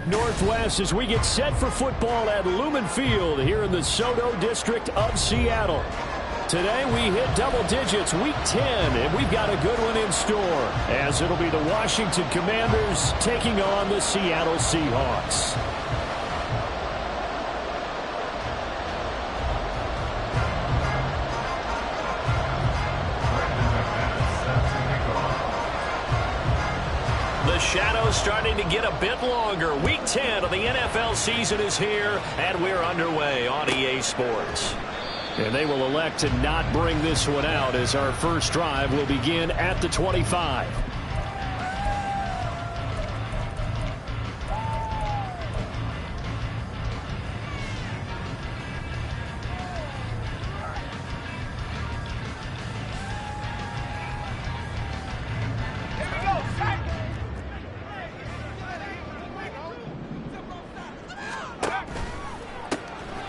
Northwest as we get set for football at Lumen Field here in the Soto district of Seattle. Today we hit double digits, week 10, and we've got a good one in store as it'll be the Washington Commanders taking on the Seattle Seahawks. The shadow's starting to get a bit longer. Week 10 of the NFL season is here, and we're underway on EA Sports. And they will elect to not bring this one out as our first drive will begin at the 25.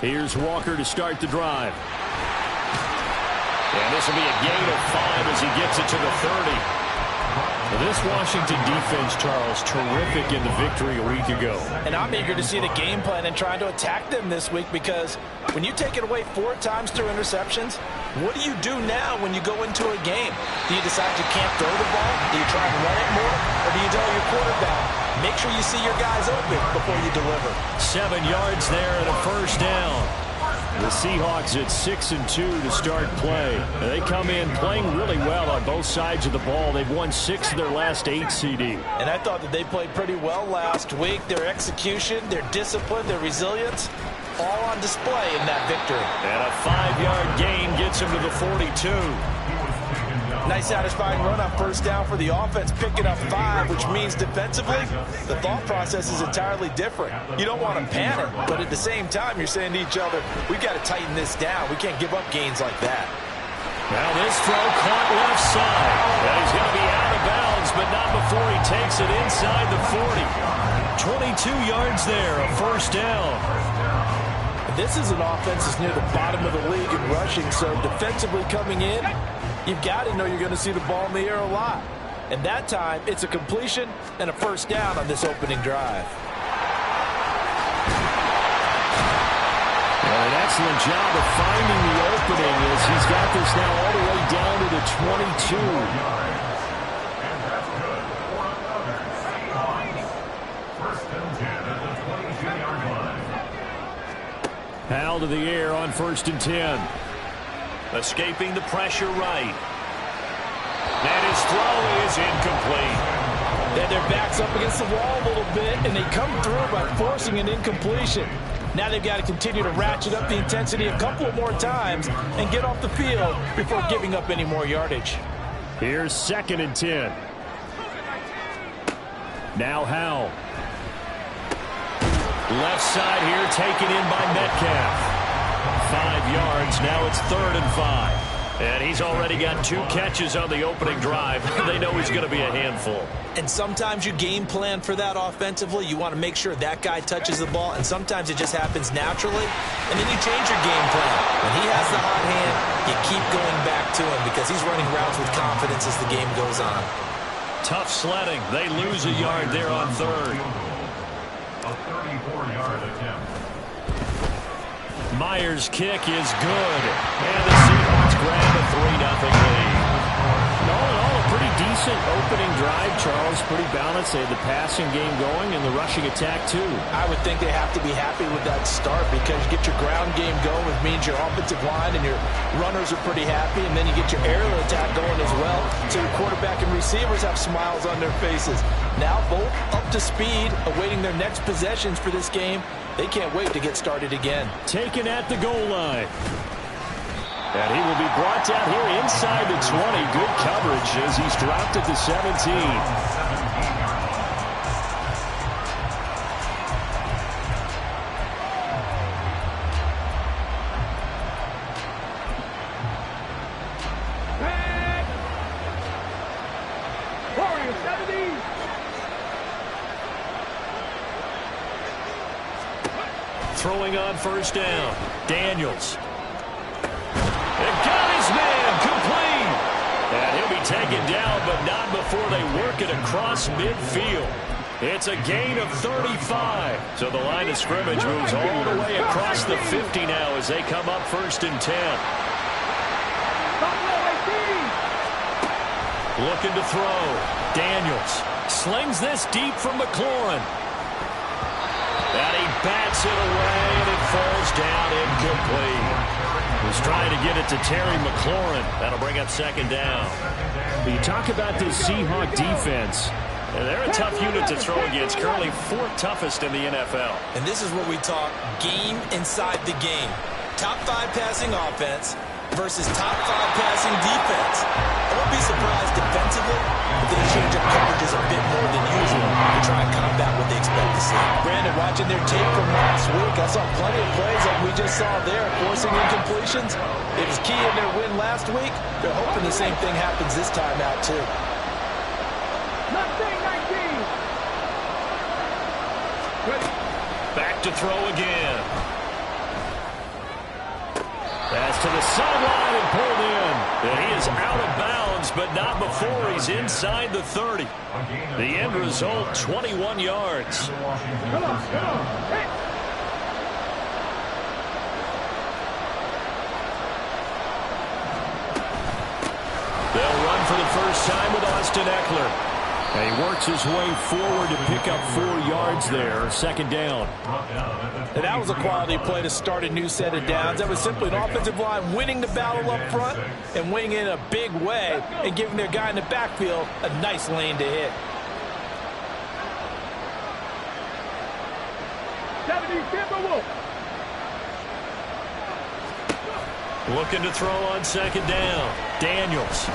Here's Walker to start the drive. And this will be a gain of 5 as he gets it to the 30. This Washington defense, Charles, terrific in the victory a week ago. And I'm eager to see the game plan and trying to attack them this week, because when you take it away 4 times through interceptions, what do you do now when you go into a game? Do you decide you can't throw the ball? Do you try and run it more? Or do you tell your quarterback, make sure you see your guys open before you deliver? 7 yards there and a first down. The Seahawks at 6-2 to start play. They come in playing really well on both sides of the ball. They've won 6 of their last 8 CD. And I thought that they played pretty well last week. Their execution, their discipline, their resilience, all on display in that victory. And a 5-yard gain gets him to the 42. Nice satisfying run on first down for the offense, picking up 5, which means defensively, the thought process is entirely different. You don't want to panic, but at the same time, you're saying to each other, we've got to tighten this down. We can't give up gains like that. Now this throw caught left side. And he's going to be out of bounds, but not before he takes it inside the 40. 22 yards there, a first down. This is an offense that's near the bottom of the league in rushing, so defensively coming in, you've got to know you're going to see the ball in the air a lot. And that time, it's a completion and a first down on this opening drive. Well, an excellent job of finding the opening as he's got this now all the way down to the 22. Powell to the air on 1st and 10. Escaping the pressure right. And his throw is incomplete. And their back's up against the wall a little bit, and they come through by forcing an incompletion. Now they've got to continue to ratchet up the intensity a couple more times and get off the field before giving up any more yardage. Here's 2nd and 10. Now Howell. Left side here taken in by Metcalf. 5 yards. Now it's 3rd and 5. And he's already got 2 catches on the opening drive. They know he's going to be a handful. And sometimes you game plan for that offensively. You want to make sure that guy touches the ball, and sometimes it just happens naturally. And then you change your game plan. When he has the hot hand, you keep going back to him because he's running routes with confidence as the game goes on. Tough sledding. They lose a yard there on 3rd. A 34-yard attempt. Myers' kick is good. And the Seahawks grab a 3-0 lead. All in all, a pretty decent opening drive, Charles. Pretty balanced. They had the passing game going and the rushing attack, too. I would think they have to be happy with that start because you get your ground game going, which means your offensive line and your runners are pretty happy, and then you get your aerial attack going as well. So your quarterback and receivers have smiles on their faces. Now both up to speed, awaiting their next possessions for this game. They can't wait to get started again. Taken at the goal line. And he will be brought down here inside the 20. Good coverage as he's dropped at the 17. Throwing on 1st down. Daniels. And got his man complete. And he'll be taken down, but not before they work it across midfield. It's a gain of 35. So the line of scrimmage moves all the way across the 50 now as they come up 1st and 10. Looking to throw. Daniels slings this deep from McLaurin. And he bats it away, and it falls down incomplete. He's trying to get it to Terry McLaurin. That'll bring up 2nd down. You talk about this Seahawk defense. They're a tough unit to throw against, currently 4th toughest in the NFL. And this is what we talk game inside the game. Top 5 passing offense versus top 5 passing defense. I won't be surprised defensively if they change up coverages a bit more than usual to try and combat what they expect to see. Brandon, watching their tape from last week, I saw plenty of plays like we just saw there, forcing incompletions. It was key in their win last week. They're hoping the same thing happens this time out, too. Back to throw again. Pass to the sideline and pulled in. And he is out of bounds, but not before he's inside the 30. The end result, 21 yards. Come on. Hey. They'll run for the first time with Austin Eckler. And he works his way forward to pick up 4 yards there. 2nd down. And that was a quality play to start a new set of downs. That was simply an offensive line winning the battle up front and winning in a big way and giving their guy in the backfield a nice lane to hit. Looking to throw on 2nd down. Daniels.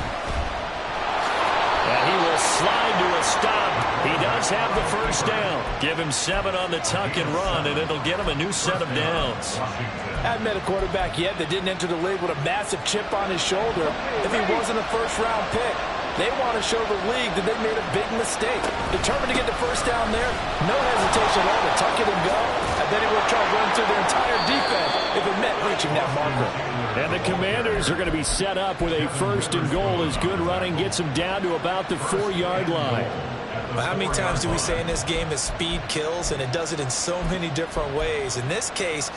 And he will slide to a stop. He does have the first down. Give him 7 on the tuck and run, and it'll get him a new set of downs. Haven't met a quarterback yet that didn't enter the league with a massive chip on his shoulder if he wasn't a first-round pick. They want to show the league that they made a big mistake. Determined to get the first down there, no hesitation at all to tuck it and go. I bet he would try to run through their entire defense if it meant reaching that marker. And the Commanders are going to be set up with a 1st and goal as good running gets them down to about the 4-yard line. Well, how many times do we say in this game that speed kills, and it does it in so many different ways? In this case,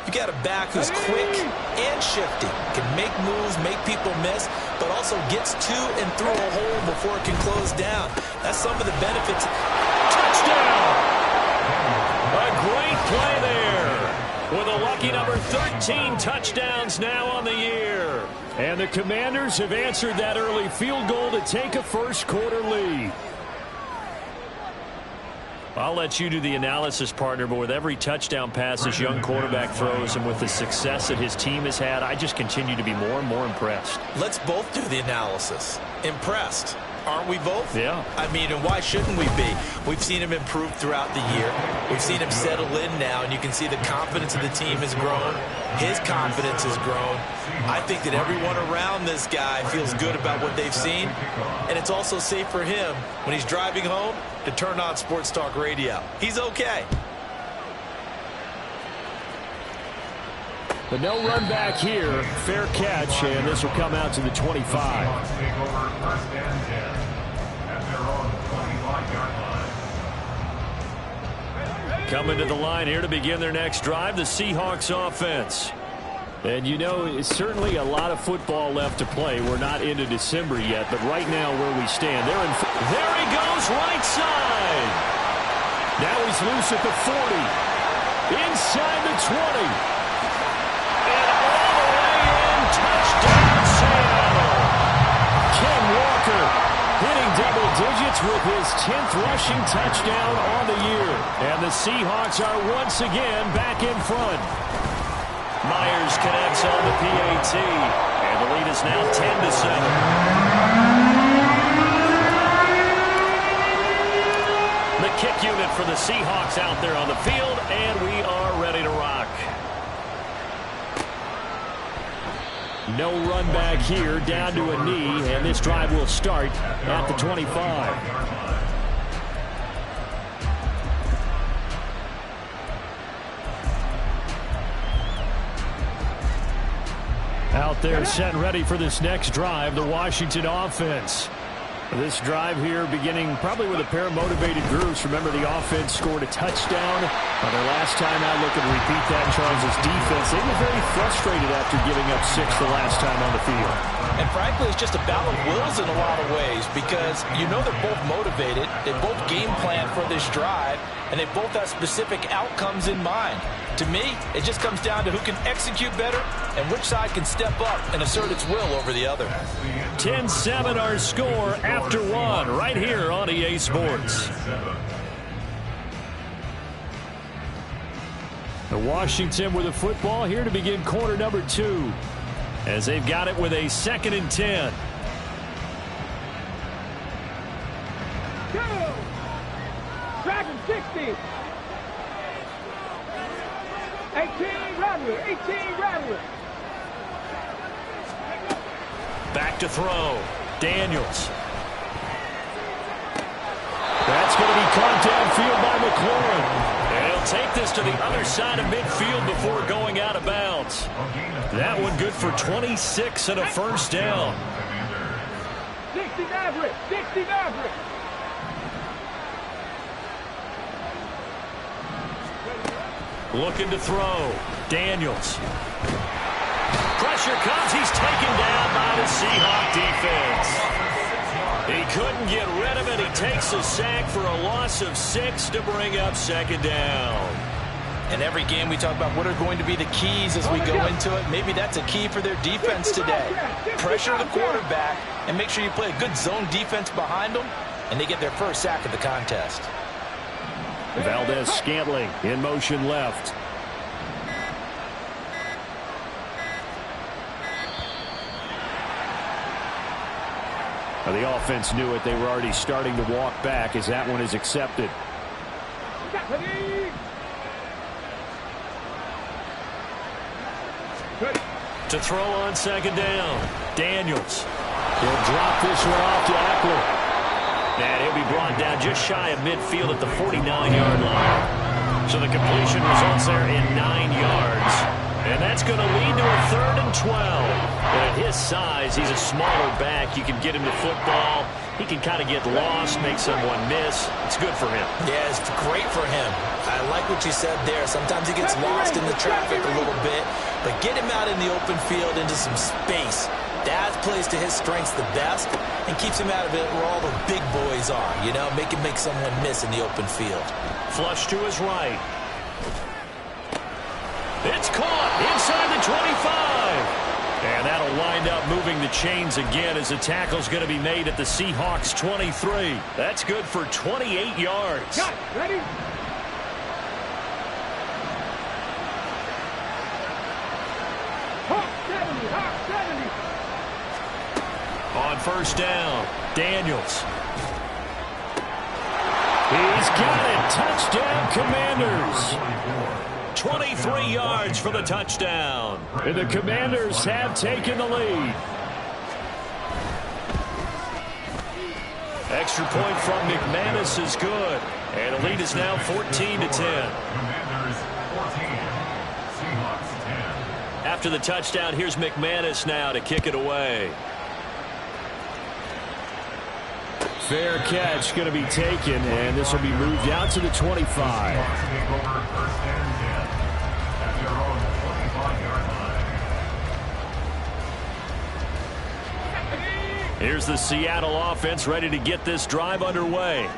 you got a back who's quick and shifty, can make moves, make people miss, but also gets to and through a hole before it can close down. That's some of the benefits. Touchdown! A great play there with a lucky number 13 touchdowns now on the year. And the Commanders have answered that early field goal to take a first-quarter lead. I'll let you do the analysis, partner, but with every touchdown pass this young quarterback throws and with the success that his team has had, I just continue to be more and more impressed. Let's both do the analysis. Impressed. Aren't we both? Yeah. I mean, and why shouldn't we be? We've seen him improve throughout the year. We've seen him settle in now, and you can see the confidence of the team has grown. His confidence has grown. I think that everyone around this guy feels good about what they've seen, and it's also safe for him when he's driving home to turn on Sports Talk Radio. He's okay. But no run back here. Fair catch, and this will come out to the 25. Coming to the line here to begin their next drive, the Seahawks offense. And you know, it's certainly a lot of football left to play. We're not into December yet, but right now where we stand, there he goes, right side. Now he's loose at the 40. Inside the 20. And all the way in, touchdown Seattle. Ken Walker hitting double digits with his 10th rushing touchdown on the year. And the Seahawks are once again back in front. Myers connects on the PAT, and the lead is now 10-7. The kick unit for the Seahawks out there on the field, and we are ready to rock. No run back here, down to a knee, and this drive will start at the 25. Out there set and ready for this next drive, the Washington offense. This drive here beginning probably with a pair of motivated groups. Remember, the offense scored a touchdown. Their last time out, looking to repeat that. Charles' defense, they were very frustrated after giving up 6 the last time on the field. And frankly, it's just a battle of wills in a lot of ways because you know they're both motivated. They both game plan for this drive, and they both have specific outcomes in mind. To me, it just comes down to who can execute better and which side can step up and assert its will over the other. 10-7 our score after 1 right here on EA Sports. The Washington with the football here to begin quarter number 2. As they've got it with a 2nd and 10. Go! Dragon 60. 18 Rattler. 18 Rattler. Back to throw. Daniels. That's going to be caught downfield by McLaurin. And he'll take this to the other side of midfield before going out of bounds. That one good for 26 and a first down. 60 Maverick. 60 Maverick. Looking to throw. Daniels. Pressure comes. He's taken down by the Seahawk defense. He couldn't get rid of it. He takes a sack for a loss of 6 to bring up 2nd down. In every game we talk about what are going to be the keys as we go into it. Maybe that's a key for their defense today. Pressure the quarterback and make sure you play a good zone defense behind them, and they get their first sack of the contest. Valdez-Scantling in motion left. The offense knew it. They were already starting to walk back as that one is accepted. To throw on 2nd down. Daniels. He'll drop this one off to Eckler. And he'll be brought down just shy of midfield at the 49-yard line. So the completion results there in 9 yards. And that's going to lead to a 3rd and 12. And at his size, he's a smaller back. You can get him to football. He can kind of get lost, make someone miss. It's good for him. Yeah, it's great for him. I like what you said there. Sometimes he gets lost in the traffic a little bit. But get him out in the open field into some space. That plays to his strengths the best and keeps him out of it where all the big boys are. You know, make him make someone miss in the open field. Flush to his right. It's caught inside the 25. And that'll wind up moving the chains again as the tackle's going to be made at the Seahawks 23. That's good for 28 yards. Got it. Ready? Hawk 70. Hawk 70. On 1st down, Daniels. He's got it. Touchdown, Commanders. 23 yards for the touchdown. And the Commanders have taken the lead. Extra point from McManus is good. And the lead is now 14-10. After the touchdown, here's McManus now to kick it away. Fair catch going to be taken, and this will be moved out to the 25. Here's the Seattle offense ready to get this drive underway.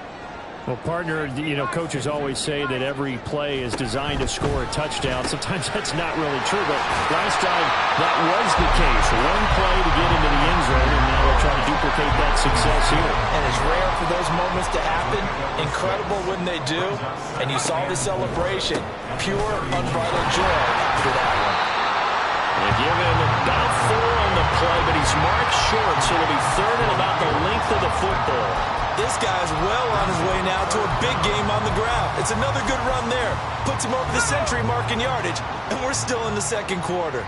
Well, partner, you know, coaches always say that every play is designed to score a touchdown. Sometimes that's not really true, but last time that was the case. One play to get into the end zone, and now they'll try to duplicate that success here. And it's rare for those moments to happen. Incredible when they do. And you saw the celebration. Pure, unbridled joy after that one. They give him about 4 on the play, but he's marked short, so it'll be 3rd and about the length of the football. This guy's well on his way now to a big game on the ground. It's another good run there. Puts him over the century mark in yardage, and we're still in the 2nd quarter.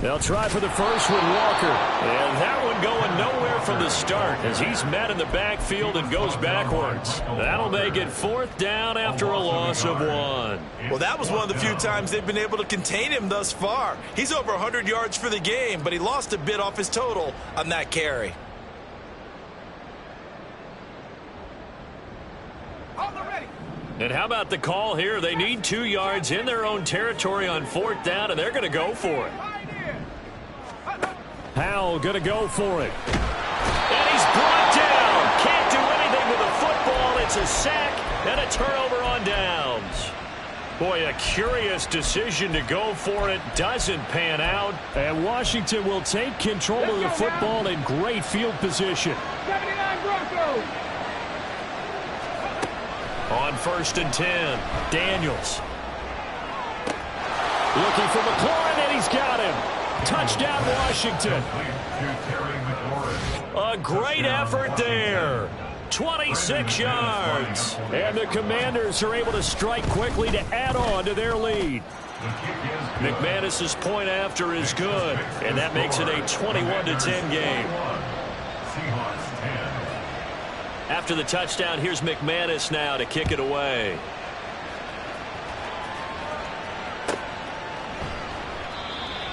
They'll try for the first with Walker. And that one going nowhere from the start as he's met in the backfield and goes backwards. That'll make it 4th down after a loss of 1. Well, that was one of the few times they've been able to contain him thus far. He's over 100 yards for the game, but he lost a bit off his total on that carry. And how about the call here? They need 2 yards in their own territory on 4th down, and they're going to go for it. Howell going to go for it. And he's brought down. Can't do anything with a football. It's a sack and a turnover on downs. Boy, a curious decision to go for it. Doesn't pan out. And Washington will take control of the football in great field position. 79 Broncos. On 1st and 10, Daniels. Looking for McLaurin, and he's got him. Touchdown, Washington. A great effort there. 26 yards. And the Commanders are able to strike quickly to add on to their lead. McManus's point after is good, and that makes it a 21-10 game. After the touchdown, here's McManus now to kick it away.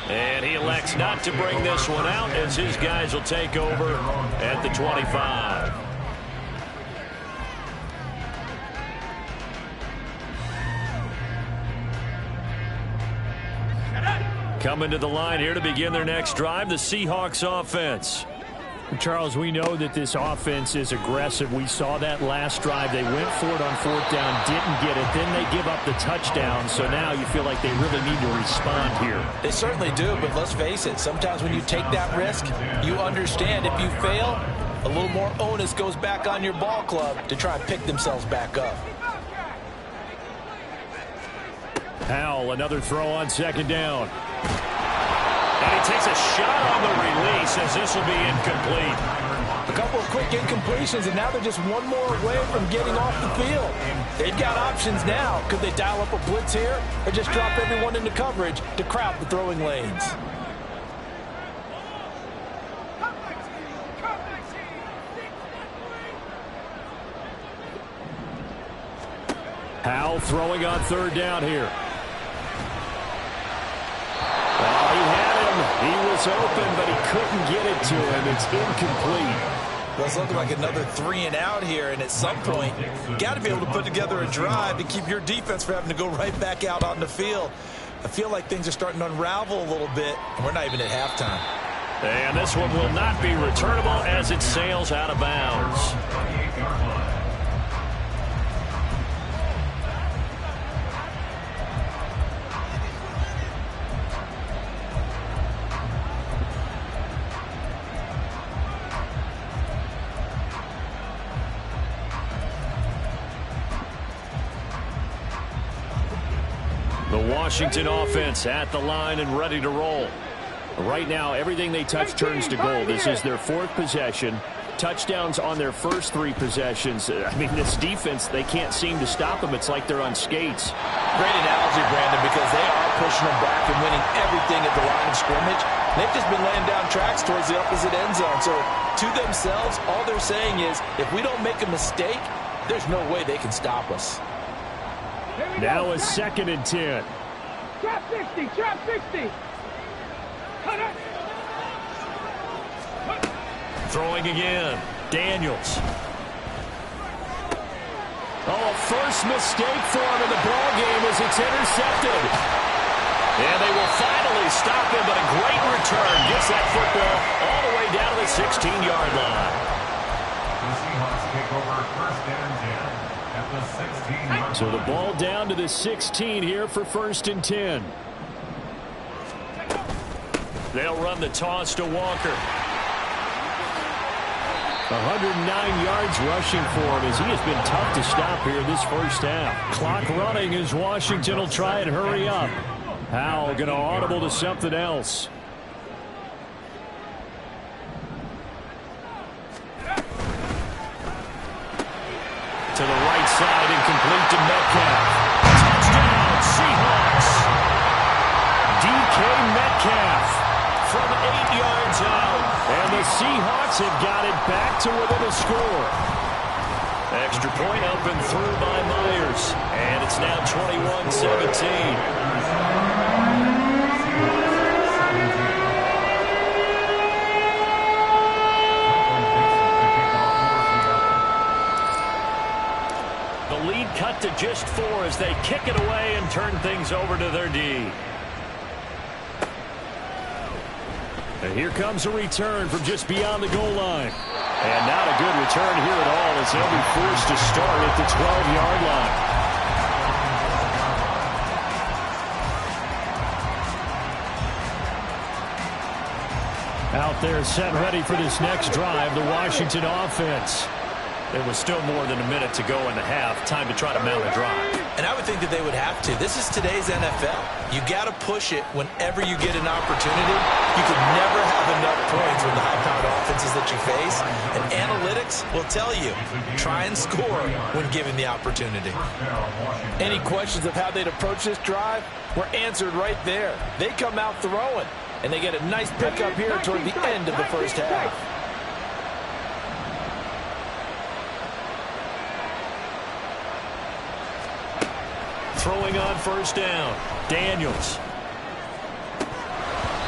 And he elects not to bring this one out as his guys will take over at the 25. Coming to the line here to begin their next drive, the Seahawks offense. Charles, we know that this offense is aggressive. We saw that last drive. They went for it on 4th down, didn't get it. Then they give up the touchdown. So now you feel like they really need to respond here. They certainly do, but let's face it. Sometimes when you take that risk, you understand if you fail, a little more onus goes back on your ball club to try and pick themselves back up. Howell, another throw on 2nd down. And he takes a shot on the release as this will be incomplete. A couple of quick incompletions, and now they're just one more away from getting off the field. They've got options now. Could they dial up a blitz here or just drop everyone into coverage to crowd the throwing lanes? Howell throwing on 3rd down here. He was open, but he couldn't get it to him. It's incomplete. Well, it's looking like another 3 and out here, and at some point, you got to be able to put together a drive to keep your defense from having to go right back out on the field. I feel like things are starting to unravel a little bit, and we're not even at halftime. And this one will not be returnable as it sails out of bounds. The Washington offense at the line and ready to roll. Right now, everything they touch turns to gold. This is their 4th possession. Touchdowns on their first 3 possessions. I mean, this defense, they can't seem to stop them. It's like they're on skates. Great analogy, Brandon, because they are pushing them back and winning everything at the line of scrimmage. They've just been laying down tracks towards the opposite end zone. So to themselves, all they're saying is, if we don't make a mistake, there's no way they can stop us. Now a 2nd and 10. Trap 60, trap 60. Throwing again, Daniels. Oh, first mistake for him in the ball game as it's intercepted. And they will finally stop him, but a great return gets that football all the way down to the 16-yard line. The Seahawks take over 1st and 10 at the 16-yard line. So the ball down to the 16 here for 1st and 10. They'll run the toss to Walker. 109 yards rushing for him as he has been tough to stop here this first half. Clock running as Washington will try and hurry up. Howell going to audible to something else. To the right side, incomplete to Metcalf. Touchdown, Seahawks. DK Metcalf. from 8 yards out. And the Seahawks have got it back to within a score. Extra point up and through by Myers. And it's now 21-17. Cut to just 4 as they kick it away and turn things over to their D. And here comes a return from just beyond the goal line. And not a good return here at all as they'll be forced to start at the 12-yard line. Out there set ready for this next drive, the Washington offense. There was still more than a minute to go in the half. Time to try to mount a drive. And I would think that they would have to. This is today's NFL. You got to push it whenever you get an opportunity. You can never have enough points with the high-powered offenses that you face. And analytics will tell you, try and score when given the opportunity. Any questions of how they'd approach this drive were answered right there. They come out throwing, and they get a nice pickup here toward the end of the first half. Throwing on first down. Daniels.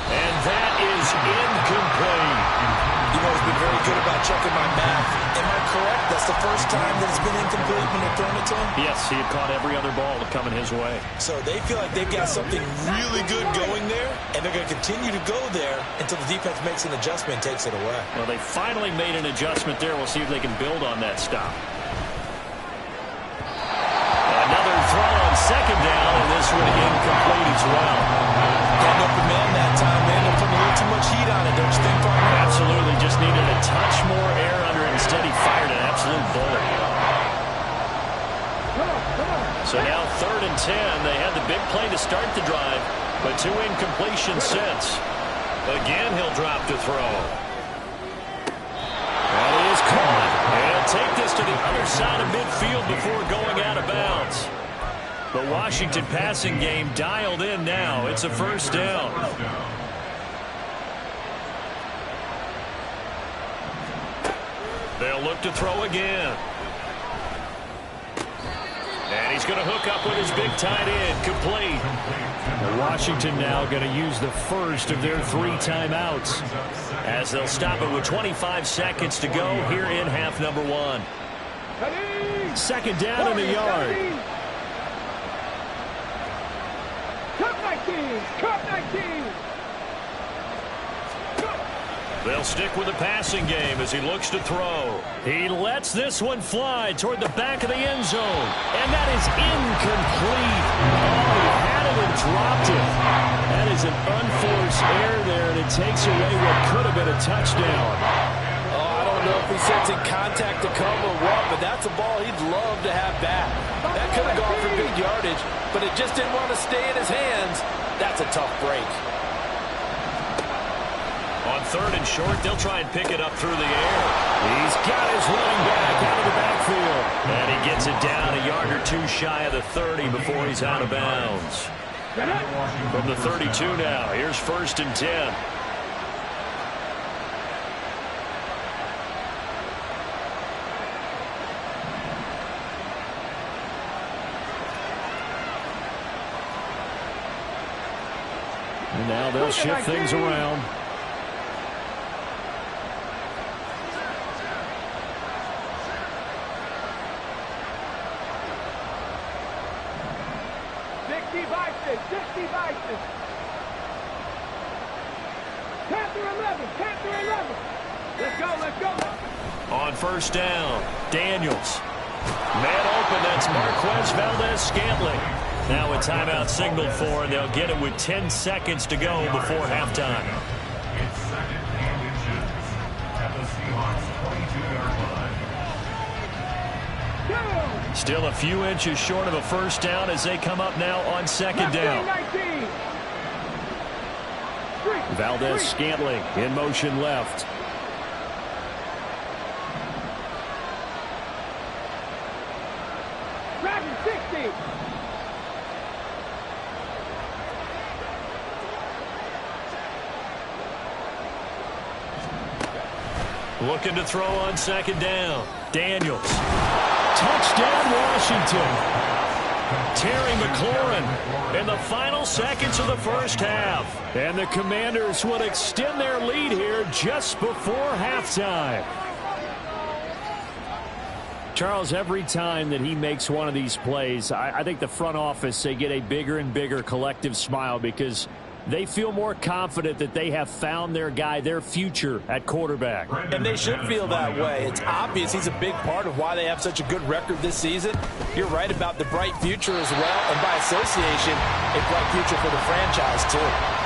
And that is incomplete. You've always been very good about checking my math. Am I correct? That's the first time that it's been incomplete when they've thrown it to him? Yes, he had caught every other ball coming his way. So they feel like they've got something really good going there, and they're going to continue to go there until the defense makes an adjustment and takes it away. Well, they finally made an adjustment there. We'll see if they can build on that stop. Another throw on second down, and this one incomplete as well. Got an open man that time, man. They're putting a little too much heat on it, don't you think, partner? Absolutely. Just needed a touch more air under it. Instead, he fired an absolute bullet. So now 3rd and 10. They had the big play to start the drive, but 2 incompletions since. Again, he'll drop to throw. That is caught. And take this to the other side of midfield before going out of bounds. The Washington passing game dialed in now. It's a first down. They'll look to throw again. And he's going to hook up with his big tight end. Complete. Washington now going to use the first of their 3 timeouts, as they'll stop it with 25 seconds to go here in half number 1. Second down in the yard. Cup 19! Cup 19! They'll stick with the passing game as he looks to throw. He lets this one fly toward the back of the end zone. And that is incomplete. Oh, he had it and dropped it. That is an unforced error there, and it takes away what could have been a touchdown. Oh, I don't know if he's sensing contact to come or what, but that's a ball he'd love to have back. That could have gone for big yardage, but it just didn't want to stay in his hands. That's a tough break. On 3rd and short, they'll try and pick it up through the air. He's got his running back out of the backfield. And he gets it down a yard or 2 shy of the 30 before he's out of bounds. From the 32 now, here's 1st and 10. And now they'll shift things around. On first down, Daniels. Man open, that's Marquez Valdez-Scantling. Now a timeout signaled for, and they'll get it with 10 seconds to go before halftime. It's 2nd and inches at the Seahawks 22-yard line. Still a few inches short of a first down as they come up now on second down. Valdez-Scantling in motion left. Looking to throw on second down. Daniels. Touchdown, Washington. Terry McLaurin in the final seconds of the first half. And the Commanders will extend their lead here just before halftime. Charles, every time that he makes one of these plays, I think the front office, they get a bigger and bigger collective smile because they feel more confident that they have found their guy, their future at quarterback. And they should feel that way. It's obvious he's a big part of why they have such a good record this season. You're right about the bright future as well, and by association, a bright future for the franchise too.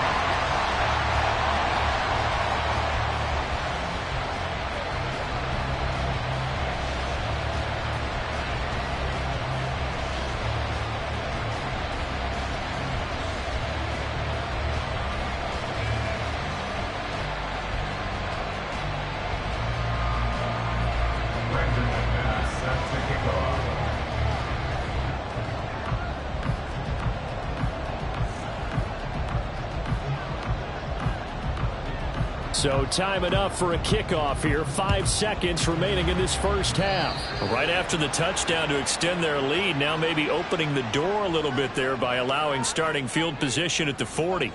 So time enough for a kickoff here. 5 seconds remaining in this first half. Right after the touchdown to extend their lead, now maybe opening the door a little bit there by allowing starting field position at the 40.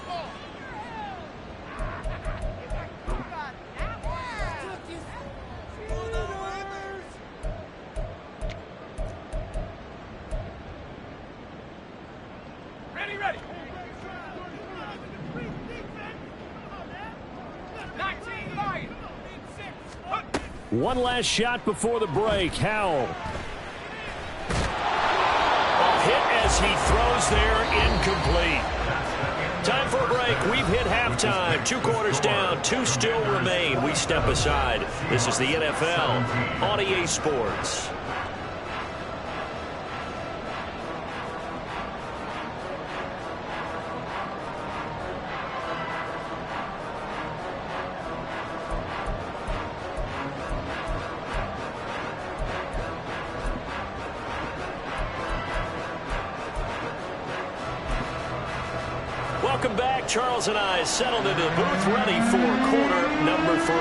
One last shot before the break. Howell. A hit as he throws there, incomplete. Time for a break. We've hit halftime. 2 quarters down, 2 still remain. We step aside. This is the NFL on EA Sports. Welcome back. Charles and I settled into the booth, ready for quarter number 3.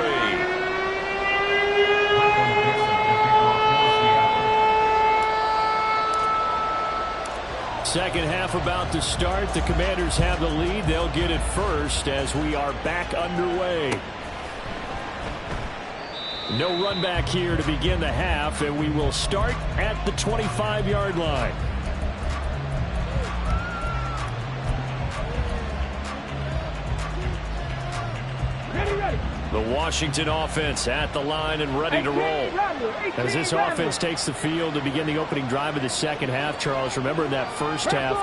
Second half about to start. The Commanders have the lead. They'll get it first as we are back underway. No run back here to begin the half, and we will start at the 25-yard line. The Washington offense at the line and ready to roll. As this offense takes the field to begin the opening drive of the second half, Charles, remember in that first half,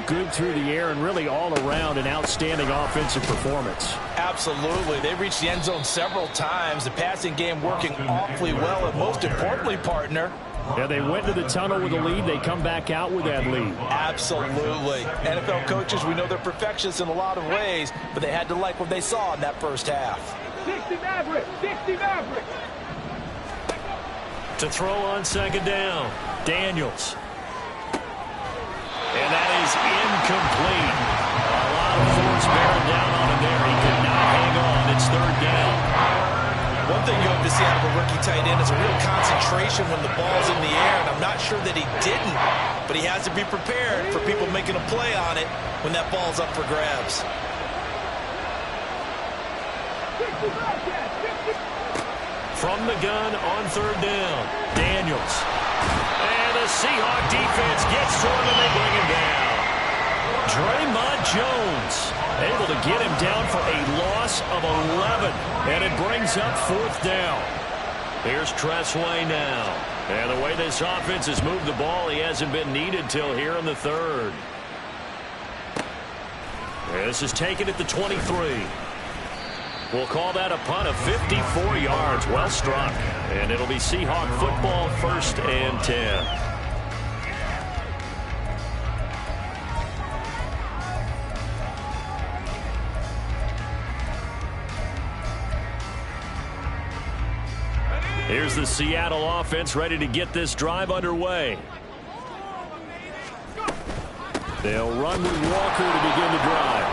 good through the air and really all around an outstanding offensive performance. Absolutely. They reached the end zone several times. The passing game working awfully well, and most importantly, partner, yeah, they went to the tunnel with a lead. They come back out with that lead. Absolutely. NFL coaches, we know they're perfectionists in a lot of ways, but they had to like what they saw in that first half. 60 Maverick, 60 Maverick. To throw on second down, Daniels. And that is incomplete. A lot of force bearing down on him there. He could not hang on. It's third down. One thing you hope to see out of a rookie tight end is a real concentration when the ball's in the air, and I'm not sure that he didn't, but he has to be prepared for people making a play on it when that ball's up for grabs. From the gun on third down, Daniels. And the Seahawk defense gets to him and they bring him down. Draymond Jones able to get him down for a loss of 11. And it brings up fourth down. Here's Tressway now. And the way this offense has moved the ball, he hasn't been needed till here in the third. This is taken at the 23. We'll call that a punt of 54 yards. Well struck. And it'll be Seahawk football, 1st and 10. Here's the Seattle offense ready to get this drive underway. They'll run with Walker to begin the drive.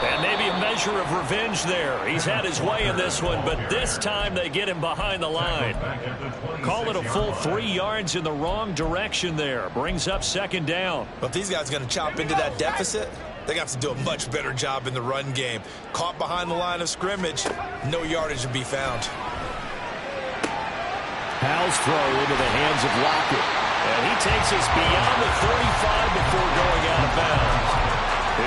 And maybe a measure of revenge there. He's had his way in this one, but this time they get him behind the line. Call it a full 3 yards in the wrong direction there. Brings up second down. But if these guys are going to chop into that deficit, they got to do a much better job in the run game. Caught behind the line of scrimmage, no yardage to be found. Howell's throw into the hands of Lockett. And he takes us beyond the 35 before going out of bounds.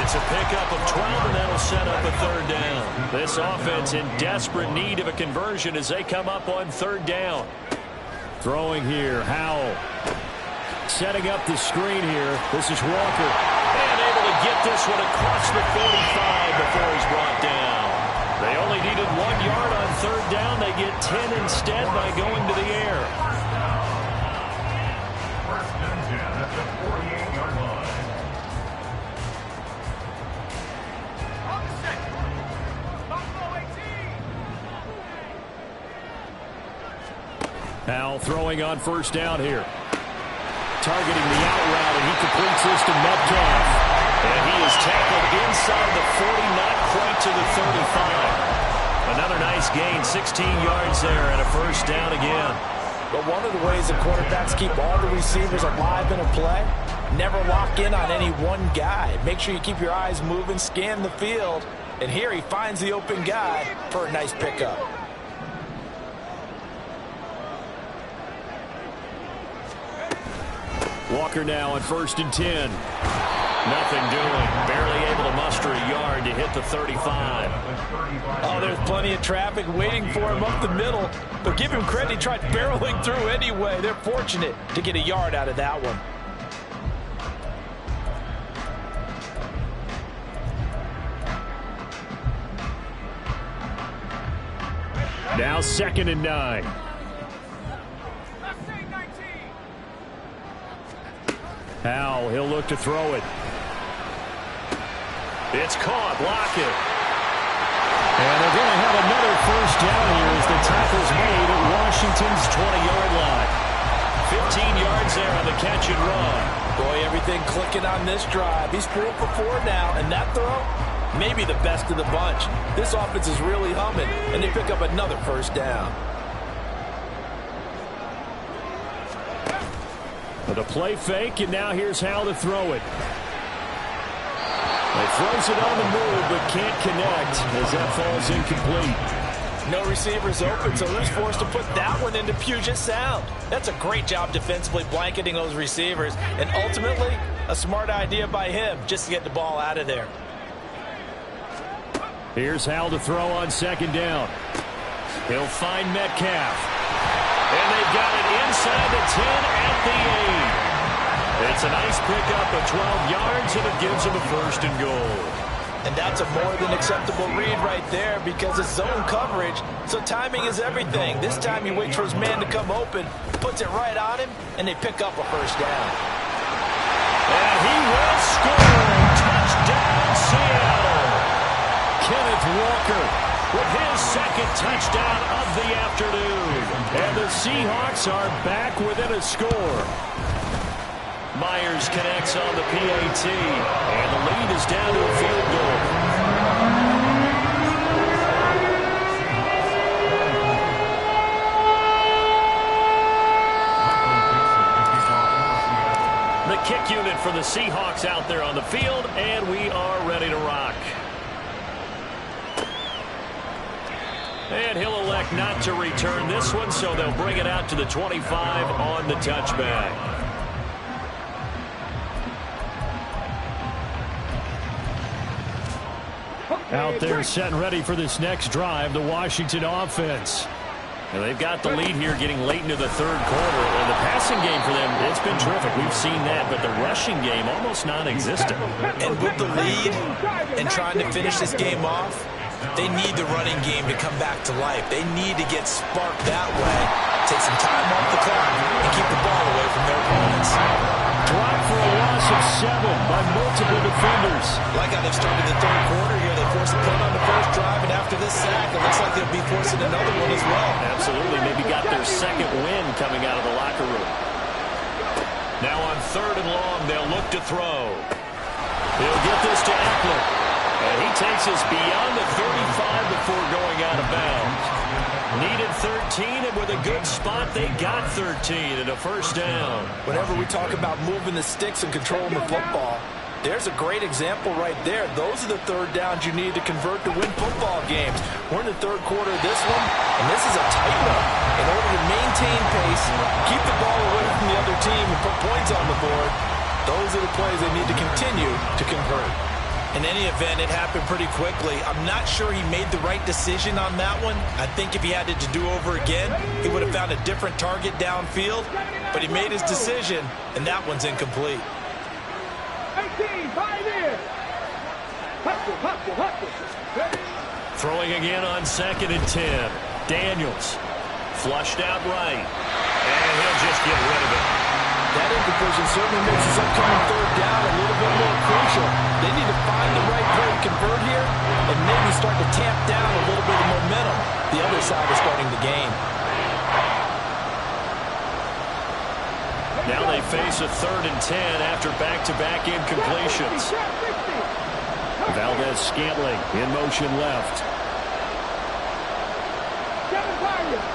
It's a pickup of 12, and that'll set up a third down. This offense in desperate need of a conversion as they come up on third down. Throwing here, Howell. Setting up the screen here. This is Walker. And able to get this one across the 45 before he's brought down. They only needed 1 yard on third down. They get 10 instead by going to the air. First and 10 at the 48-yard line. Howell throwing on first down here. Targeting the out route, and he completes this to Metcalf. And he is tackled inside the 40, not quite to the 35. Another nice gain, 16 yards there, and a first down again. But one of the ways that quarterbacks keep all the receivers alive in a play, never lock in on any one guy. Make sure you keep your eyes moving, scan the field. And here he finds the open guy for a nice pickup. Walker now on first and 10. Nothing doing. Barely able to muster a yard to hit the 35. Oh, there's plenty of traffic waiting for him up the middle. But give him credit, he tried barreling through anyway. They're fortunate to get a yard out of that one. Now second and 9. Howell, he'll look to throw it. It's caught. Lockett. And they're going to have another first down here as the tackle's made at Washington's 20-yard line. 15 yards there on the catch and run. Boy, everything clicking on this drive. He's 4 for 4 now, and that throw, maybe the best of the bunch. This offense is really humming, and they pick up another first down. With a play fake, and now here's how to throw it. He throws it on the move, but can't connect as that falls incomplete. No receivers open, so he's forced to put that one into Puget Sound. That's a great job defensively blanketing those receivers, and ultimately, a smart idea by him just to get the ball out of there. Here's Howell to throw on second down. He'll find Metcalf. And they've got it inside the 10 at the 8. It's a nice pickup of 12 yards, and it gives him a first and goal. And that's a more than acceptable read right there because it's zone coverage, so timing is everything. This time he waits for his man to come open, puts it right on him, and they pick up a first down. And he will score. Touchdown, Seattle. Kenneth Walker with his second touchdown of the afternoon. And the Seahawks are back within a score. Myers connects on the PAT, and the lead is down to a field goal. The kick unit for the Seahawks out there on the field, and we are ready to rock. And he'll elect not to return this one, so they'll bring it out to the 25 on the touchback. Out there set and ready for this next drive, the Washington offense. And they've got the lead here getting late into the third quarter. And the passing game for them, it's been terrific. We've seen that, but the rushing game almost non-existent. And with the lead and trying to finish this game off, they need the running game to come back to life. They need to get sparked that way, take some time off the clock, and keep the ball away from their opponents. Dropped for a loss of 7 by multiple defenders. Like how they've started the third quarter here, they forced a punt on the first drive, and after this sack, it looks like they'll be forcing another one as well. Absolutely. Maybe got their second win coming out of the locker room. Now on third and long, they'll look to throw. He'll get this to Eckler. And he takes us beyond the 35 before going out of bounds. Needed 13, and with a good spot, they got 13 and a first down. Whenever we talk about moving the sticks and controlling the football, there's a great example right there. Those are the third downs you need to convert to win football games. We're in the third quarter of this one, and this is a tight one. In order to maintain pace, keep the ball away from the other team, and put points on the board, those are the plays they need to continue to convert. In any event, it happened pretty quickly. I'm not sure he made the right decision on that one. I think if he had it to do over again, he would have found a different target downfield. But he made his decision, and that one's incomplete. 18, 5 in. Hustle. Throwing again on 2nd and 10. Daniels flushed out right. And he'll just get rid of it. That incompletion certainly makes this upcoming third down a little bit more crucial. They need to find the right play to convert here and maybe start to tamp down a little bit of momentum. The other side is starting to gain. Now they face a 3rd and 10 after back-to-back incompletions. Valdez-Scantling in motion left. 7 Pirates.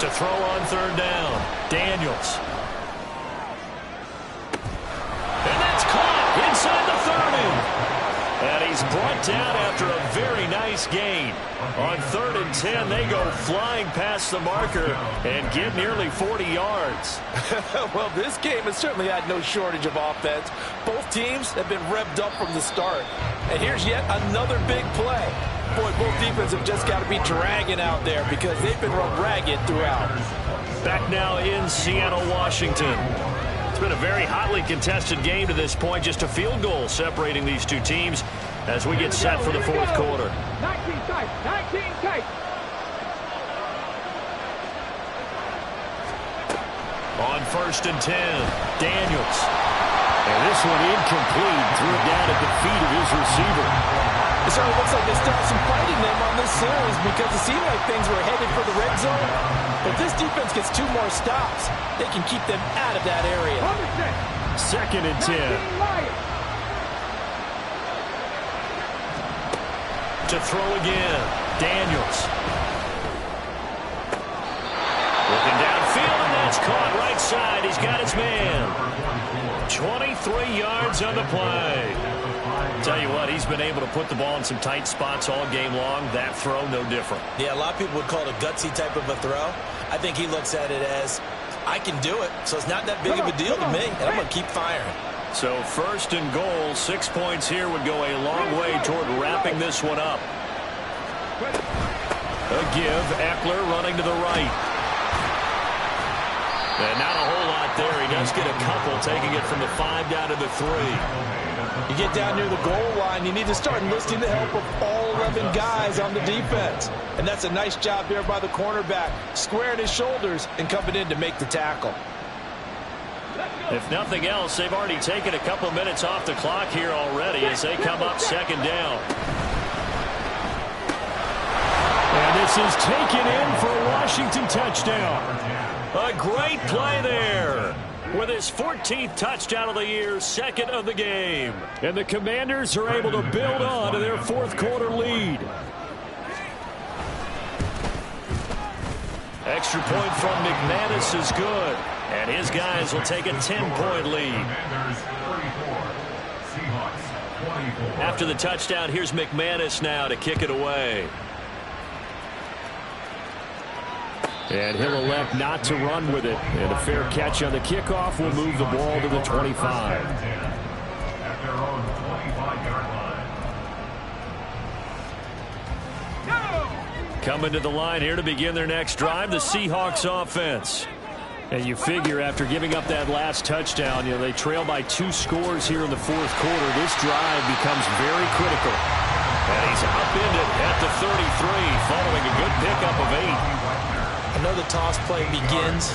To throw on 3rd down, Daniels. And that's caught inside the 30. And he's brought down after a very nice gain. On 3rd and 10, they go flying past the marker and get nearly 40 yards. Well, this game has certainly had no shortage of offense. Both teams have been revved up from the start. And here's yet another big play. Boy, both defenses have just got to be dragging out there because they've been run ragged throughout. Back now in Seattle, Washington. It's been a very hotly contested game to this point. Just a field goal separating these two teams as we get set for the fourth quarter. 19 tight. On 1st and 10, Daniels. And this one incomplete. Threw it down at the feet of his receiver. It certainly looks like they still have some fight in them on this series because it seemed like things were headed for the red zone. But this defense gets 2 more stops. They can keep them out of that area. 2nd and 10. To throw again, Daniels. Looking downfield, and that's caught right side. He's got his man. 23 yards on the play. Tell you what, he's been able to put the ball in some tight spots all game long. That throw, no different. Yeah, a lot of people would call it a gutsy type of a throw. I think he looks at it as, I can do it, so it's not that big of a deal to me, and I'm going to keep firing. So 1st and goal, 6 points here would go a long way toward wrapping this one up. A give, Eckler running to the right. And not a whole lot there. He does get a couple, taking it from the 5 down to the 3. You get down near the goal line, you need to start enlisting the help of all 11 guys on the defense. And that's a nice job there by the cornerback, squaring his shoulders and coming in to make the tackle. If nothing else, they've already taken a couple minutes off the clock here already as they come up 2nd down. And this is taken in for a Washington touchdown. A great play there. With his 14th touchdown of the year, 2nd of the game. And the Commanders are able to build on to their fourth quarter lead. Extra point from McManus is good. And his guys will take a 10-point lead. After the touchdown, here's McManus now to kick it away. And he'll elect not to run with it. And a fair catch on the kickoff will move the ball to the 25. At their own 25-yard line. Coming to the line here to begin their next drive, the Seahawks offense. And you figure after giving up that last touchdown, they trail by 2 scores here in the fourth quarter. This drive becomes very critical. And he's upended at the 33 following a good pickup of 8. I know the toss play begins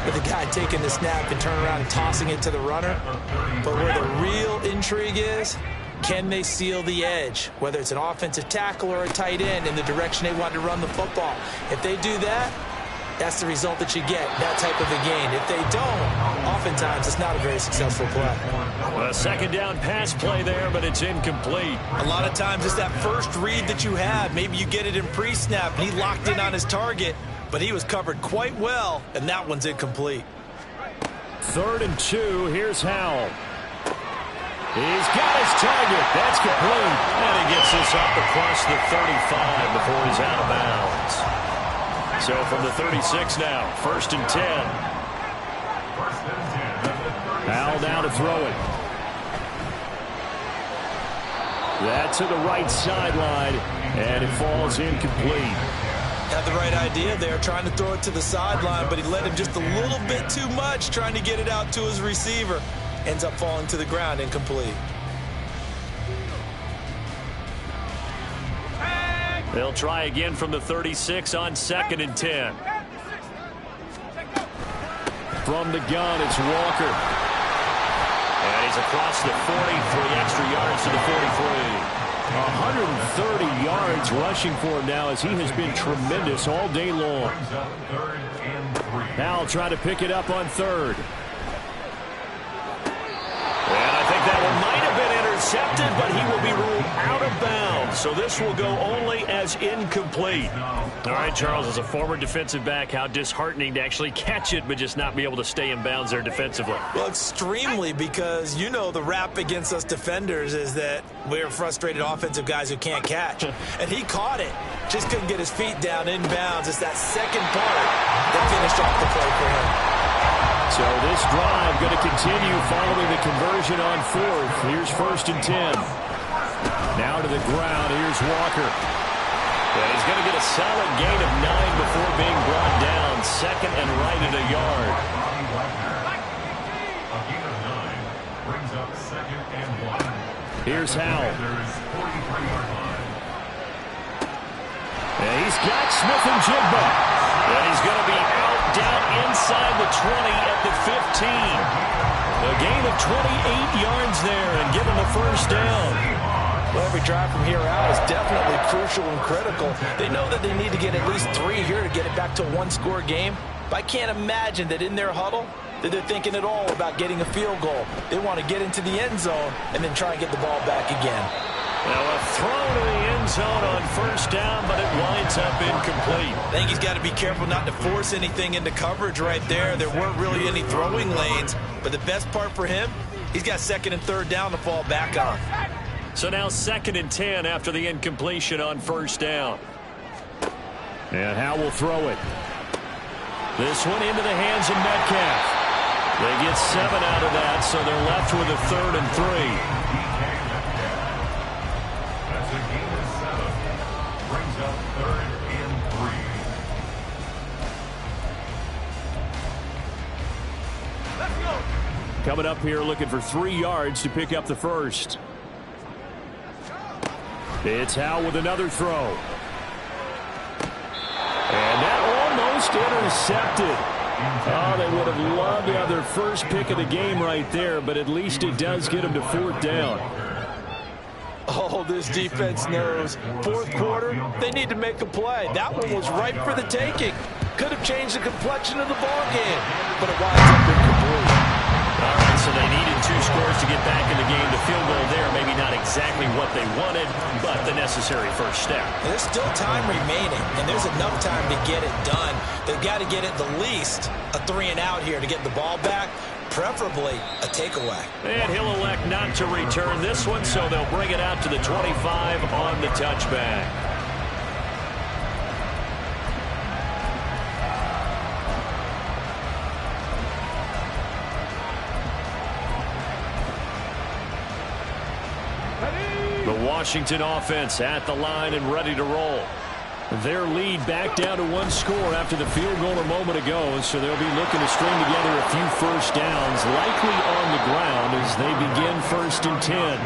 with the guy taking the snap and turning around and tossing it to the runner. But where the real intrigue is, can they seal the edge? Whether it's an offensive tackle or a tight end in the direction they want to run the football. If they do that, that's the result that you get, that type of a gain. If they don't, oftentimes it's not a very successful play. A second down pass play there, but it's incomplete. A lot of times it's that first read that you have. Maybe you get it in pre-snap, and he locked in on his target, but he was covered quite well, and that one's incomplete. 3rd and 2. Here's Howell. He's got his target. That's complete. And he gets this up across the 35 before he's out of bounds. So from the 36 now, 1st and 10. Howell now to throw it. That to the right sideline, and it falls incomplete. Had the right idea there, trying to throw it to the sideline, but he led him just a little bit too much, trying to get it out to his receiver. Ends up falling to the ground, incomplete. They'll try again from the 36 on 2nd and 10. From the gun, it's Walker. And he's across the 40, 3 extra yards to the 43. 130 yards rushing for him now as he has been tremendous all day long. Now try to pick it up on 3rd. And I think that one might have been intercepted, but he will be ruled out of bounds. So this will go only as incomplete. All right, Charles, as a former defensive back, how disheartening to actually catch it, but just not be able to stay in bounds there defensively. Well, extremely, because you know the rap against us defenders is that we're frustrated offensive guys who can't catch. And he caught it. Just couldn't get his feet down in bounds. It's that second part that finished off the play for him. So this drive going to continue following the conversion on 4th. Here's 1st and 10. Now to the ground. Here's Walker. Yeah, he's going to get a solid gain of 9 before being brought down. 2nd and right at a yard. A gain of 9 brings up 2nd and 1. Here's Howell. And he's got Smith and Jigba. And he's going to be out down inside the 20 at the 15. A gain of 28 yards there and given the 1st down. Well, every drive from here out is definitely crucial and critical. They know that they need to get at least 3 here to get it back to a 1-score game. But I can't imagine that in their huddle that they're thinking at all about getting a field goal. They want to get into the end zone and then try and get the ball back again. Now a throw to the end zone on 1st down, but it winds up incomplete. I think he's got to be careful not to force anything into coverage right there. There weren't really any throwing lanes, but the best part for him, he's got 2nd and 3rd down to fall back on. So now 2nd and 10 after the incompletion on 1st down. And Howell will throw it. This one into the hands of Metcalf. They get 7 out of that, so they're left with a 3rd and 3. That's a gain of 7. Brings up 3rd and 3. Let's go. Coming up here looking for 3 yards to pick up the 1st. It's Howell with another throw. And that almost intercepted. Oh, they would have loved to have their first pick of the game right there, but at least it does get them to 4th down. Oh, this defense knows. 4th quarter, they need to make a play. That one was ripe for the taking. Could have changed the complexion of the ball game, but it winds up incomplete. All right, so they needed 2 scores to get back in the game. The field goal there, maybe not exactly what they wanted, but the necessary first step. There's still time remaining, and there's enough time to get it done. They've got to get at the least a 3 and out here to get the ball back, preferably a takeaway. And he'll elect not to return this one, so they'll bring it out to the 25 on the touchback. The Washington offense at the line and ready to roll. Their lead back down to 1 score after the field goal a moment ago, so they'll be looking to string together a few first downs, likely on the ground as they begin 1st and 10.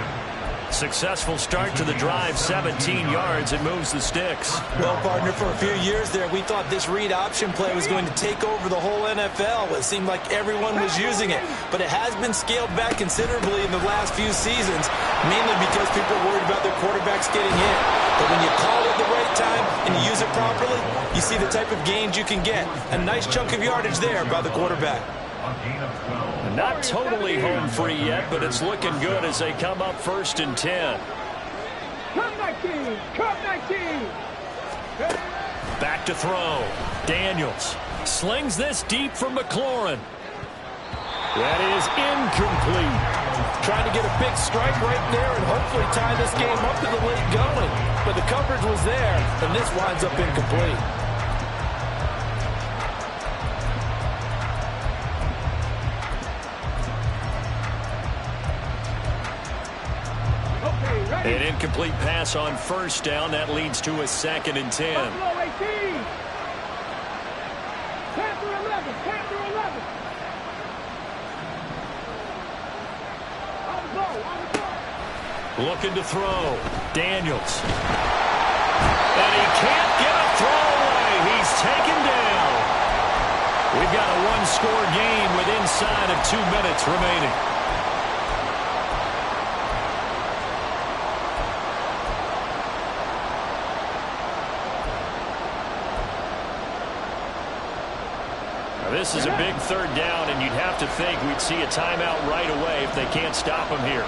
Successful start to the drive, 17 yards. It moves the sticks. Well, partner, for a few years there, we thought this read option play was going to take over the whole NFL. It seemed like everyone was using it, but it has been scaled back considerably in the last few seasons, mainly because people are worried about their quarterbacks getting hit. But when you call it the right time and you use it properly, you see the type of gains you can get. A nice chunk of yardage there by the quarterback. A gain of 12. Not totally home free yet, but it's looking good as they come up 1st and 10. Cut 19. Cut 19. Back to throw. Daniels slings this deep from McLaurin. That is incomplete. Trying to get a big strike right there and hopefully tie this game up to the late going. But the coverage was there, and this winds up incomplete. An incomplete pass on 1st down. That leads to a 2nd and 10. Buffalo 18. Panther 11. Panther 11. On the ball. On the ball. Looking to throw. Daniels. And he can't get a throw away. He's taken down. We've got a one-score game with inside of 2 minutes remaining. This is a big 3rd down, and you'd have to think we'd see a timeout right away if they can't stop him here.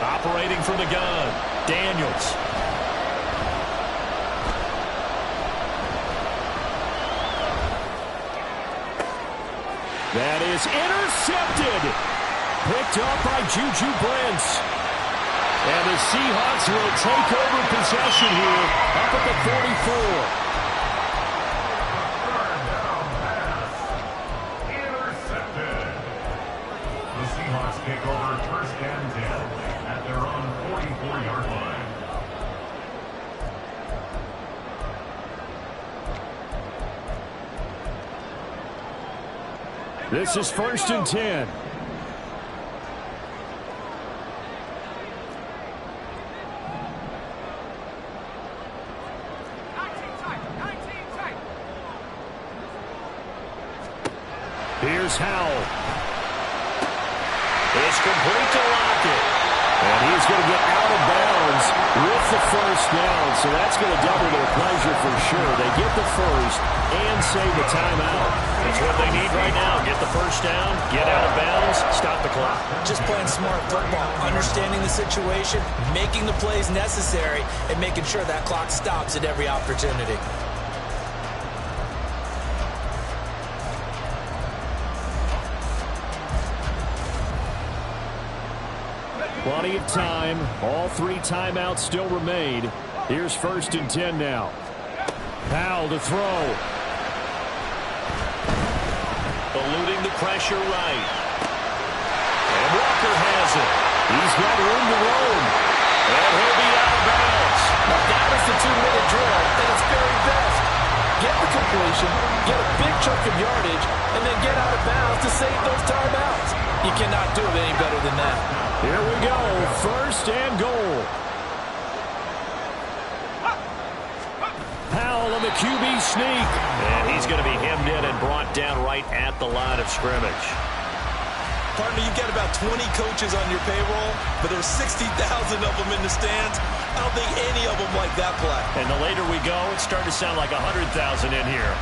Operating from the gun. Daniels. That is intercepted. Picked up by Juju Brents. And the Seahawks will take over possession here up at the 44. Intercepted. The Seahawks take over 1st and 10 at their own 44-yard line. This is 1st and 10. Here's Howell. It's complete to Lockett. And he's going to get out of bounds with the 1st down. So that's going to double their pleasure for sure. They get the 1st and save the timeout. That's what they need right now. Get the 1st down, get out of bounds, stop the clock. Just playing smart football, understanding the situation, making the plays necessary, and making sure that clock stops at every opportunity. Plenty of time. All 3 timeouts still remain. Here's 1st and 10 now. Powell to throw. Eluding the pressure right. And Walker has it. He's got room to roam. And he'll be out of bounds. Now that is the 2-minute drill at its very best. Get the completion, get a big chunk of yardage, and then get out of bounds to save those timeouts. You cannot do it any better than that. Here we go, 1st and goal. Powell on the QB sneak. And he's going to be hemmed in and brought down right at the line of scrimmage. Partner, you've got about 20 coaches on your payroll, but there's 60,000 of them in the stands. I don't think any of them like that play. And the later we go, it's starting to sound like 100,000 in here.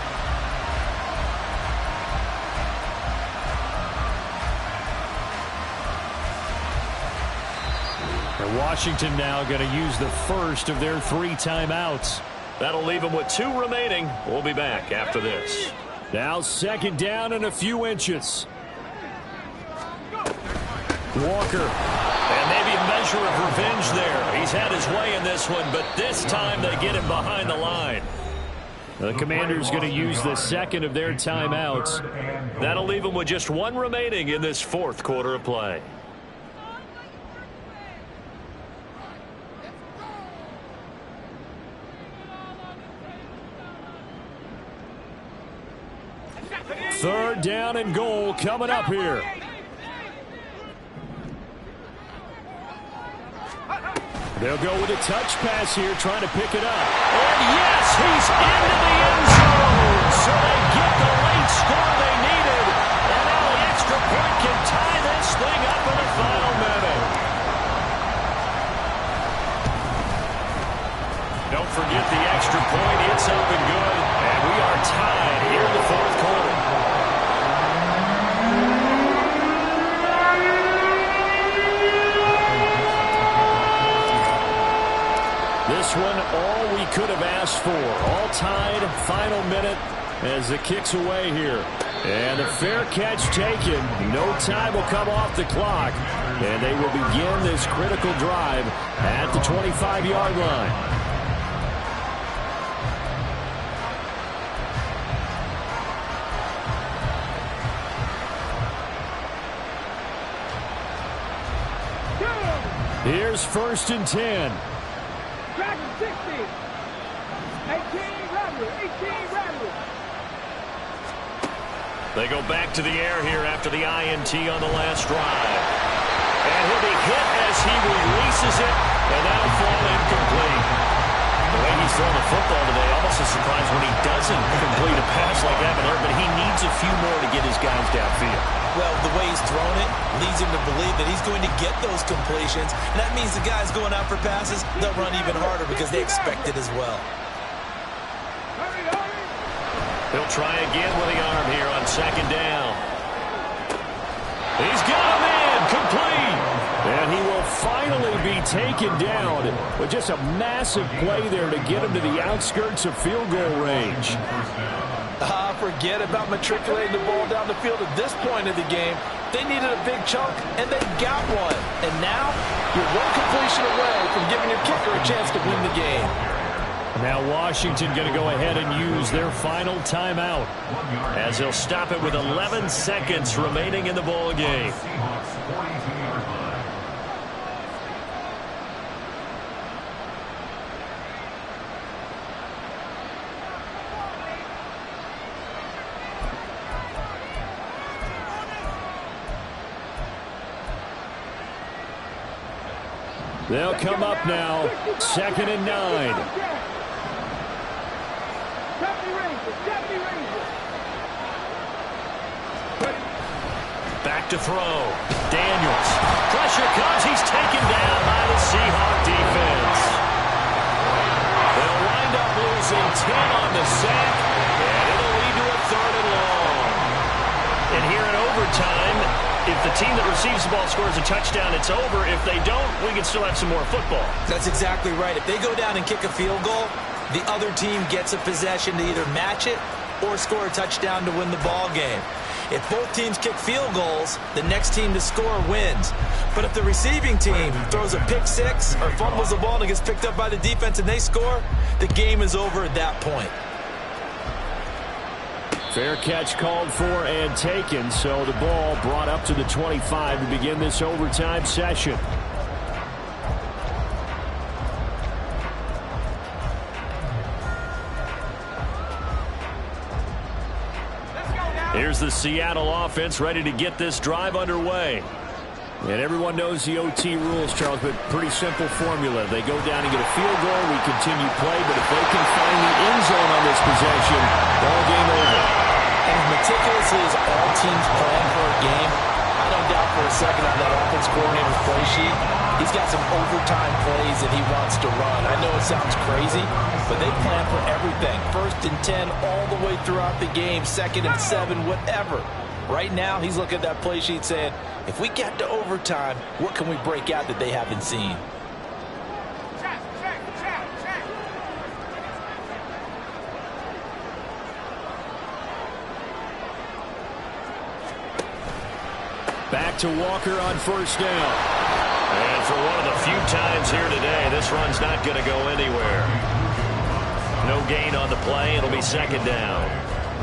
And Washington now going to use the 1st of their 3 timeouts. That'll leave them with 2 remaining. We'll be back after this. Now 2nd down and a few inches. Walker. And maybe a measure of revenge there. He's had his way in this one, but this time they get him behind the line. The Commanders going to use the 2nd of their timeouts. That'll leave them with just 1 remaining in this 4th quarter of play. Third down and goal coming up here. They'll go with a touch pass here, trying to pick it up. And yes, he's into the end zone. So they get the late score they needed. And now the extra point can tie this thing up in the final minute. Don't forget the extra point. It's up and good. And we are tied here in the fourth quarter. This one, all we could have asked for. All tied, final minute as it kicks away here. And a fair catch taken. No time will come off the clock. And they will begin this critical drive at the 25-yard line. Here's 1st and 10. Dragon 60. 18 Rell. 18 Rell. They go back to the air here after the INT on the last drive. And he'll be hit as he releases it, and that'll fall incomplete. The way he's throwing the football today, almost a surprise when he doesn't complete a pass like that, but he needs a few more to get his guys downfield. Well, the way he's thrown it leads him to believe that he's going to get those completions. And that means the guys going out for passes, they'll run even harder because they expect it as well. He'll try again with the arm here on 2nd down. He's got him in, complete. And he will finally be taken down with just a massive play there to get him to the outskirts of field goal range. Forget about matriculating the ball down the field at this point of the game. They needed a big chunk, and they got one. And now, you're one completion away from giving your kicker a chance to win the game. Now Washington going to go ahead and use their final timeout, as he'll stop it with 11 seconds remaining in the ball game. They'll come up now, 2nd and 9. Back to throw. Daniels. Pressure comes. He's taken down by the Seahawk defense. They'll wind up losing 10 on the sack, and it'll lead to a 3rd and long. And here in overtime, if the team that receives the ball scores a touchdown, it's over. If they don't, we can still have some more football. That's exactly right. If they go down and kick a field goal, the other team gets a possession to either match it or score a touchdown to win the ball game. If both teams kick field goals, the next team to score wins. But if the receiving team throws a pick six or fumbles the ball and it gets picked up by the defense and they score, the game is over at that point. Fair catch called for and taken, so the ball brought up to the 25 to begin this overtime session. Here's the Seattle offense ready to get this drive underway. And everyone knows the OT rules, Charles, but pretty simple formula. They go down and get a field goal, we continue play, but if they can find the end zone on this possession, ball game over. And as meticulously as all teams plan for a game, I don't doubt for a second on that offense coordinator's play sheet, he's got some overtime plays that he wants to run. I know it sounds crazy, but they plan for everything. 1st and 10 all the way throughout the game, 2nd and 7, whatever. Right now, he's looking at that play sheet saying, if we get to overtime, what can we break out that they haven't seen? Back to Walker on 1st down. And for one of the few times here today, this run's not going to go anywhere. No gain on the play. It'll be 2nd down.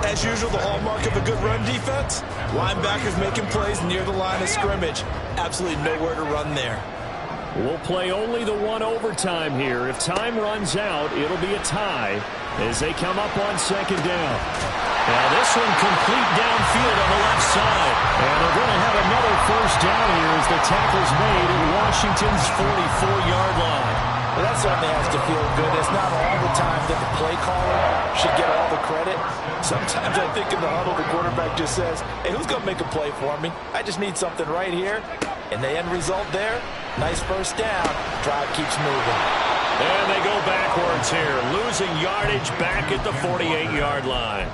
As usual, the hallmark of a good run defense, linebackers making plays near the line of scrimmage. Absolutely nowhere to run there. We'll play only the one overtime here. If time runs out, it'll be a tie as they come up on second down. Now this one complete downfield on the left side. And they're going to have another first down here as the tackle's made at Washington's 44-yard line. Well, that certainly has to feel good. It's not all the time that the play caller should get all the credit. Sometimes I think in the huddle, the quarterback just says, hey, who's going to make a play for me? I just need something right here. And the end result there, nice first down. Drive keeps moving. And they go backwards here, losing yardage back at the 48-yard line.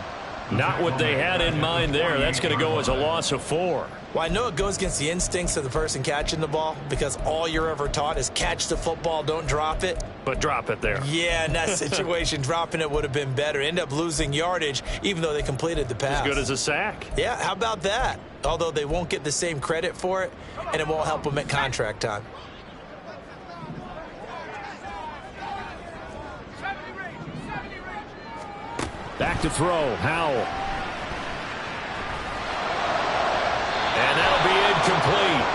Not what they had in mind there. That's going to go as a loss of 4. Well, I know it goes against the instincts of the person catching the ball because all you're ever taught is catch the football, don't drop it. But drop it there. Yeah, in that situation, dropping it would have been better. End up losing yardage even though they completed the pass. As good as a sack. Yeah, how about that? Although they won't get the same credit for it, and it won't help them at contract time. Back to throw, Howell. And that'll be incomplete.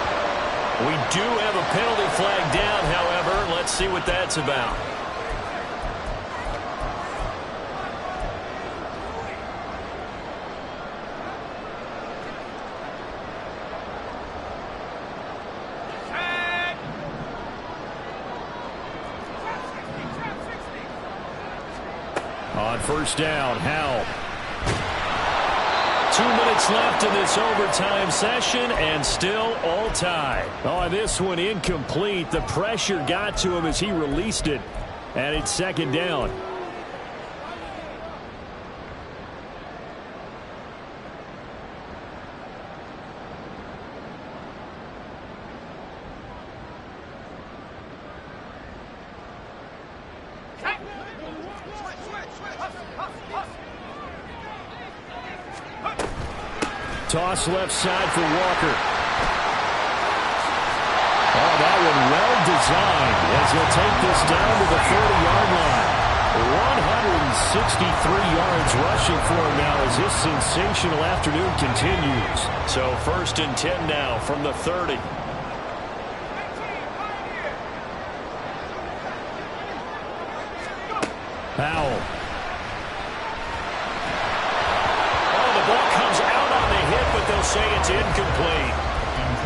We do have a penalty flag down, however. Let's see what that's about. On first down, Howell. 2 minutes left in this overtime session, and still all tied. Oh, this one incomplete. The pressure got to him as he released it, and it's second down. Toss left side for Walker. Oh, that one well designed as he'll take this down to the 40-yard line. 163 yards rushing for him now as this sensational afternoon continues. So 1st and 10 now from the 30. Powell. They'll say it's incomplete.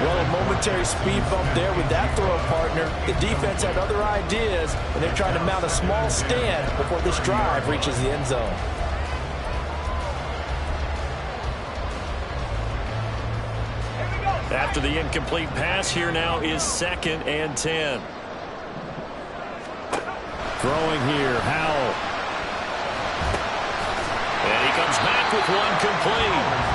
Well, a momentary speed bump there with that throw, partner. The defense had other ideas, and they're trying to mount a small stand before this drive reaches the end zone. After the incomplete pass, here now is 2nd and 10. Throwing here, Howell. And he comes back with one complete.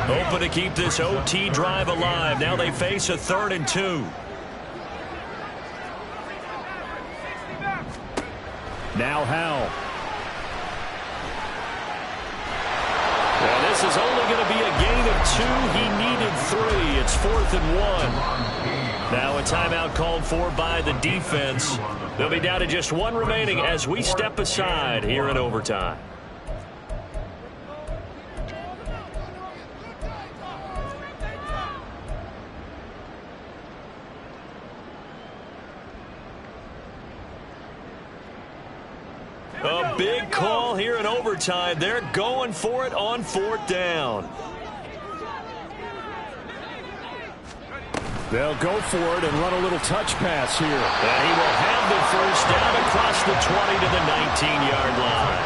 Hoping to keep this OT drive alive. Now they face a 3rd and 2. Now Howell. Well, this is only going to be a gain of 2. He needed 3. It's 4th and 1. Now a timeout called for by the defense. They'll be down to just 1 remaining as we step aside here in overtime. A big call here in overtime. They're going for it on 4th down. They'll go for it and run a little touch pass here. And he will have the first down across the 20 to the 19-yard line.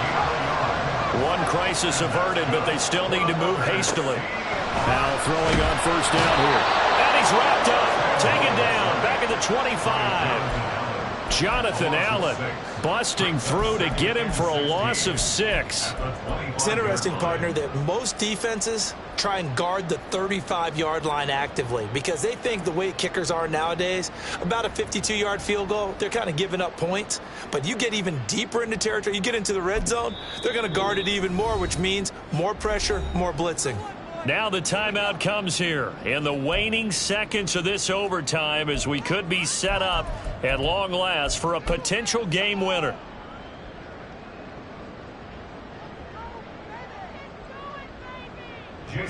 One crisis averted, but they still need to move hastily. Now throwing on first down here. And he's wrapped up, taken down, back at the 25. Jonathan Allen busting through to get him for a loss of 6. It's interesting, partner, that most defenses try and guard the 35-yard line actively because they think the way kickers are nowadays, about a 52-yard field goal, they're kind of giving up points. But you get even deeper into territory, you get into the red zone, they're going to guard it even more, which means more pressure, more blitzing. Now the timeout comes here in the waning seconds of this overtime as we could be set up at long last for a potential game winner.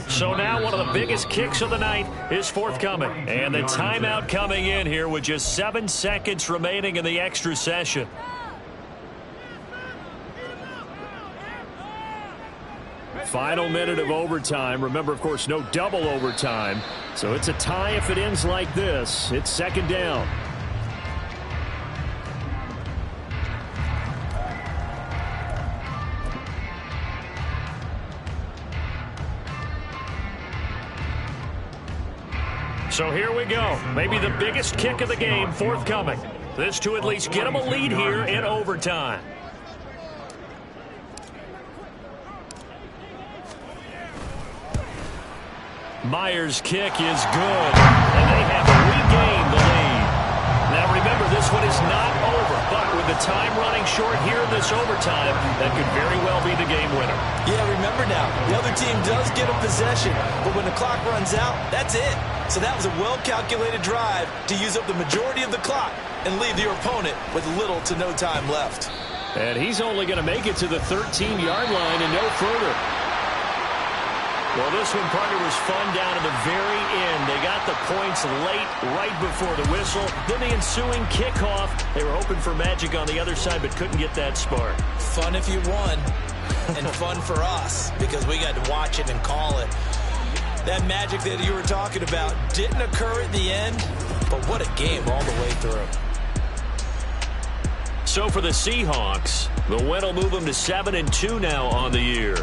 So now one of the biggest kicks of the night is forthcoming. And the timeout coming in here with just 7 seconds remaining in the extra session. Final minute of overtime. Remember, of course, no double overtime. So it's a tie if it ends like this. It's second down. So here we go. Maybe the biggest kick of the game forthcoming. This to at least get them a lead here in overtime. Myers' kick is good, and they have regained the lead. Now remember, this one is not over, but with the time running short here in this overtime, that could very well be the game winner. Yeah, remember now, the other team does get a possession, but when the clock runs out, that's it. So that was a well-calculated drive to use up the majority of the clock and leave your opponent with little to no time left. And he's only going to make it to the 13-yard line and no further. Well, this one, partner, was fun down to the very end. They got the points late, right before the whistle. Then the ensuing kickoff. They were hoping for magic on the other side, but couldn't get that spark. Fun if you won, and fun for us, because we got to watch it and call it. That magic that you were talking about didn't occur at the end, but what a game all the way through. So for the Seahawks, the win will move them to 7-2 now on the year.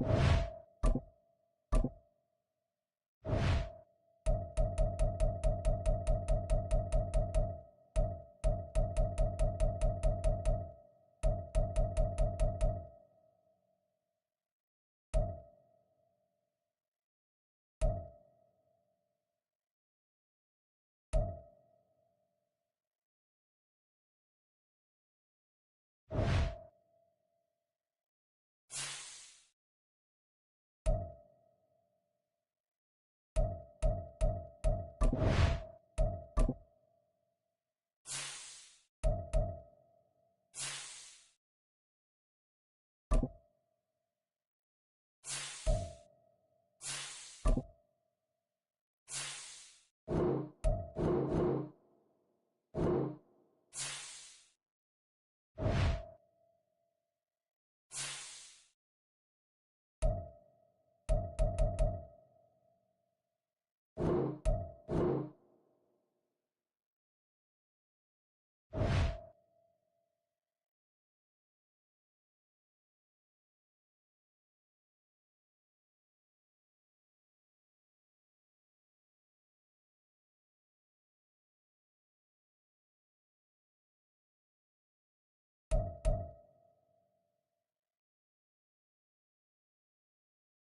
now.